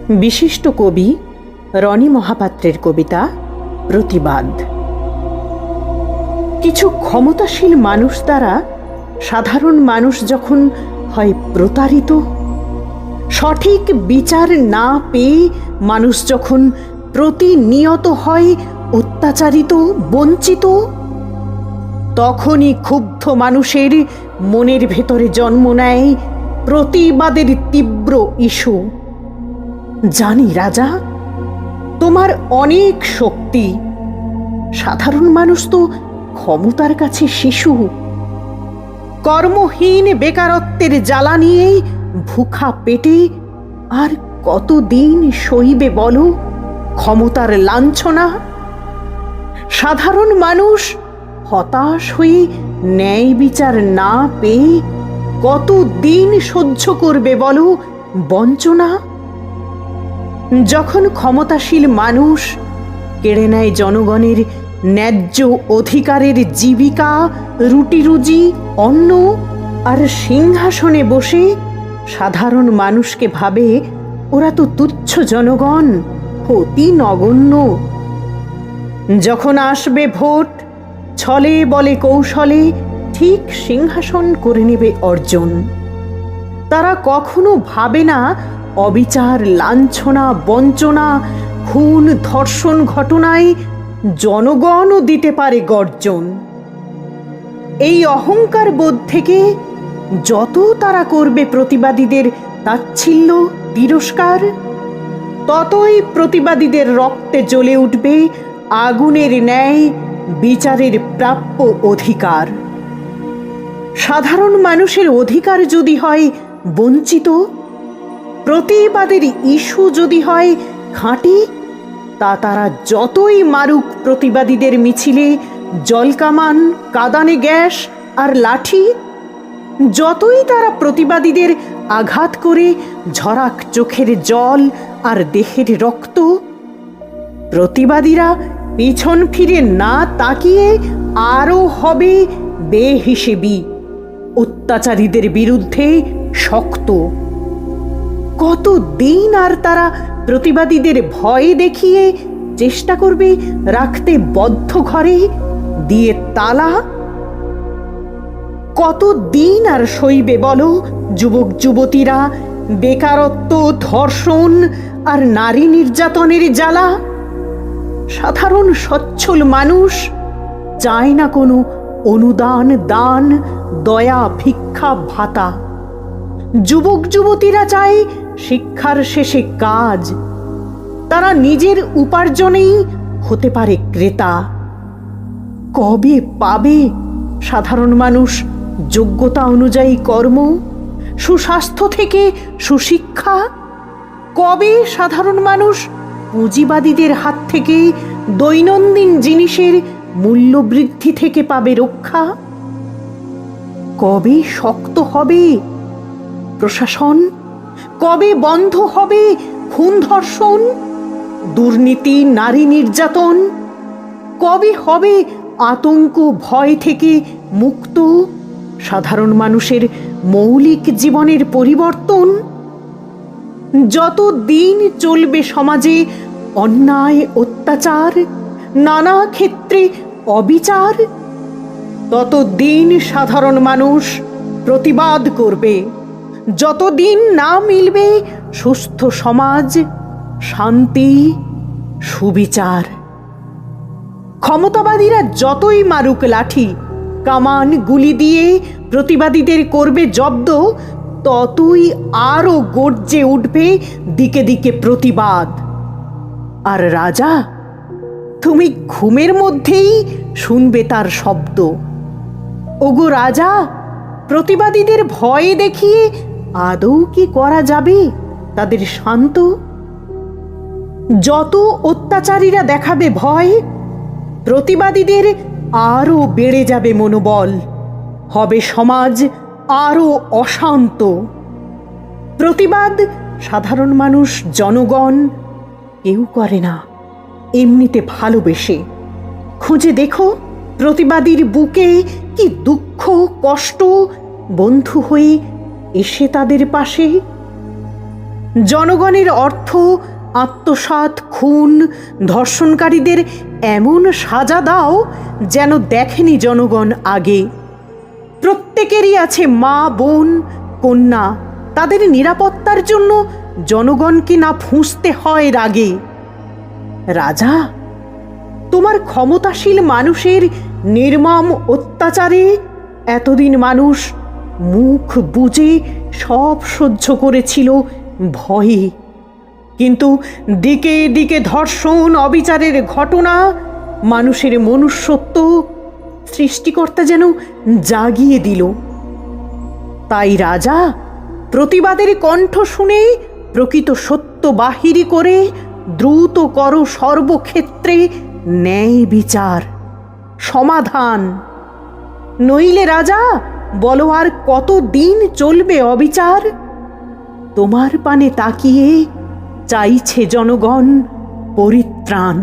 বিশিষ্ট কবি রনি মহাপাত্রের কবিতা প্রতিবাদ। কিছু ক্ষমতাশীল মানুষ দ্বারা সাধারণ মানুষ যখন হয় প্রতারিত, সঠিক বিচার না পেয়ে মানুষ যখন প্রতিনিয়ত হয় অত্যাচারিত, বঞ্চিত, তখনই ক্ষুব্ধ মানুষের মনের ভেতরে জন্ম নেয় প্রতিবাদের তীব্র ইস্যু। জানি রাজা, তোমার অনেক শক্তি, সাধারণ মানুষ তো ক্ষমতার কাছে শিশু। কর্মহীন বেকারত্বের জ্বালা নিয়ে ভুখা পেটে আর কতদিন সইবে বলো ক্ষমতার লাঞ্ছনা? সাধারণ মানুষ হতাশ হয়ে ন্যায় বিচার না পেয়ে কতদিন সহ্য করবে বলো বঞ্চনা? যখন ক্ষমতাশীল মানুষ কেড়ে নেয় জনগণের ন্যায্য অধিকারের জীবিকা, রুটিরুজি, অন্ন, আর সিংহাসনে বসে সাধারণ মানুষকে ভাবে ওরা তো তুচ্ছ জনগণ, অতি নগণ্য। যখন আসবে ভোট, ছলে বলে কৌশলে ঠিক সিংহাসন করে নেবে অর্জন। তারা কখনো ভাবে না অবিচার, লাঞ্ছনা, বঞ্চনা, খুন, ধর্ষণ ঘটনায় জনগণও দিতে পারে গর্জন। এই অহংকার বোধ থেকে যত তারা করবে প্রতিবাদীদের তাচ্ছিল্য, তিরস্কার, ততই প্রতিবাদীদের রক্তে জ্বলে উঠবে আগুনের ন্যায় বিচারের প্রাপ্য অধিকার। সাধারণ মানুষের অধিকার যদি হয় বঞ্চিত, প্রতিবাদের ইস্যু যদি হয় খাঁটি, তা তারা যতই মারুক প্রতিবাদীদের মিছিলে জলকামান, কাঁদানে গ্যাস আর লাঠি, যতই তারা প্রতিবাদীদের আঘাত করে ঝরাক চোখের জল আর দেহের রক্ত, প্রতিবাদীরা পিছন ফিরে না তাকিয়ে আরও হবে বেহিসেবি, অত্যাচারীদের বিরুদ্ধে শক্ত। কতদিন আর তারা প্রতিবাদীদের ভয় দেখিয়ে চেষ্টা করবে রাখতে বদ্ধ ঘরে দিয়ে তালা? কতদিন আর সইবে বলো যুবক যুবতীরা বেকারত্ব, ধর্ষণ আর নারী নির্যাতনের জ্বালা? সাধারণ সচ্ছল মানুষ চায় না কোনো অনুদান, দান, দয়া, ভিক্ষা, ভাতা। যুবক যুবতীরা চায় শিক্ষার শেষে কাজ। তারা নিজের উপার্জনেই হতে পারে ক্রেতা। কবে পাবে সাধারণ মানুষ যোগ্যতা অনুযায়ী কর্ম, সুস্বাস্থ্য থেকে সুশিক্ষা? কবে সাধারণ মানুষ পুঁজিবাদীদের হাত থেকে দৈনন্দিন জিনিসের মূল্যবৃদ্ধি থেকে পাবে রক্ষা? কবে শক্ত হবে প্রশাসন? কবে বন্ধ হবে খুন, ধর্ষণ, দুর্নীতি, নারী নির্যাতন? কবে হবে আতঙ্ক, ভয় থেকে মুক্ত সাধারণ মানুষের মৌলিক জীবনের পরিবর্তন? যত দিন চলবে সমাজে অন্যায়, অত্যাচার, নানা ক্ষেত্রে অবিচার, ততদিন সাধারণ মানুষ প্রতিবাদ করবে। যতদিন না মিলবে সুস্থ সমাজ, শান্তি, সুবিচার। ক্ষমতাবাদীরা যতই মারুক লাঠি, কামান, গুলি দিয়ে প্রতিবাদীদের করবে জব্দ, ততই আরো গর্জে উঠবে দিকে দিকে প্রতিবাদ। আর রাজা, তুমি ঘুমের মধ্যেই শুনবে তার শব্দ। ওগো রাজা, প্রতিবাদীদের ভয় দেখিয়ে আদৌ কি করা যাবে তাদের শান্ত? যত অত্যাচারীরা দেখাবে ভয়, প্রতিবাদীদের আরো বেড়ে যাবে মনোবল, হবে সমাজ আরো অশান্ত। প্রতিবাদ সাধারণ মানুষ, জনগণ কেউ করে না এমনিতে ভালোবেসে। খুঁজে দেখো প্রতিবাদীর বুকে কি দুঃখ, কষ্ট, বন্ধু হয়ে এসে তাদের পাশে। জনগণের অর্থ আত্মসাৎ, খুন, ধর্ষণকারীদের এমন সাজা দাও যেন দেখেনি জনগণ আগে। প্রত্যেকেরই আছে মা, বোন, কন্যা। তাদের নিরাপত্তার জন্য জনগণকে না ফুঁসতে হয় রাগে। রাজা, তোমার ক্ষমতাশীল মানুষের নির্মম অত্যাচারে এতদিন মানুষ মুখ বুজে সব সহ্য করেছিল ভয়ে, কিন্তু দিকে দিকে ধর্ষণ, অবিচারের ঘটনা, মানুষের মনুষ্যত্ব সৃষ্টিকর্তা যেন জাগিয়ে দিল। তাই রাজা, প্রতিবাদের কণ্ঠ শুনে প্রকৃত সত্য বাহিরি করে দ্রুত করো সর্বক্ষেত্রে ন্যায় বিচার, সমাধান। নইলে রাজা, বলো আর কত দিন চলবে অবিচার? তোমার পানে তাকিয়ে চাইছে জনগণ পরিত্রাণ।